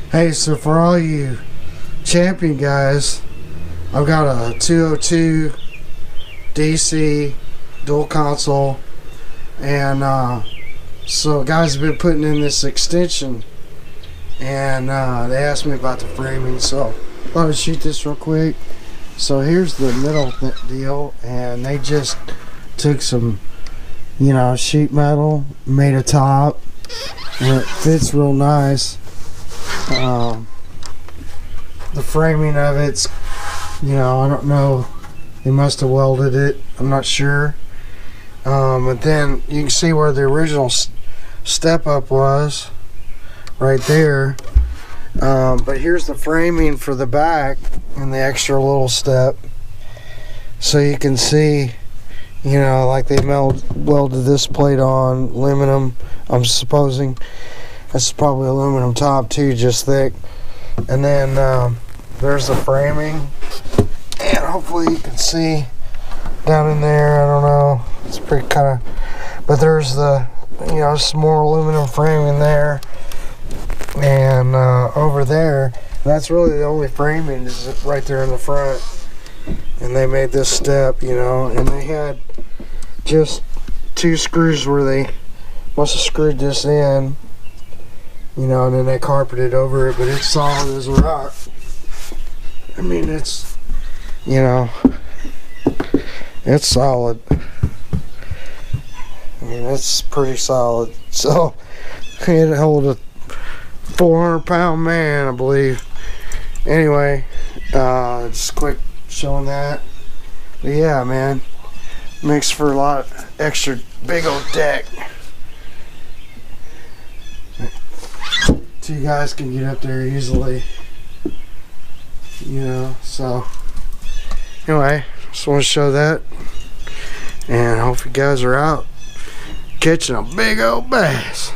Hey, so for all you champion guys, I've got a 202 DC dual console, and so guys have been putting in this extension, and they asked me about the framing, so I thought I'd shoot this real quick. So here's the middle deal, and they just took some, sheet metal, made a top, and it fits real nice. The framing of it's, I don't know, they must have welded it, I'm not sure. But then you can see where the original step up was, right there. But here's the framing for the back and the extra little step. So you can see, like they welded this plate on aluminum, I'm supposing. This is probably aluminum top too, just thick. And then there's the framing, and hopefully you can see down in there. I don't know, it's pretty kind of, but there's the some more aluminum framing there, and over there, that's really the only framing is right there in the front. And they made this step, and they had just 2 screws where they must have screwed this in, and then they carpeted over it, but it's solid as a rock. I mean, it's, it's solid. I mean, it's pretty solid. So, it hold a 400-pound man, I believe. Anyway, just quick showing that. But yeah, man, makes for a lot extra big old deck. 2 guys can get up there easily, so anyway, just want to show that, and I hope you guys are out catching a big old bass.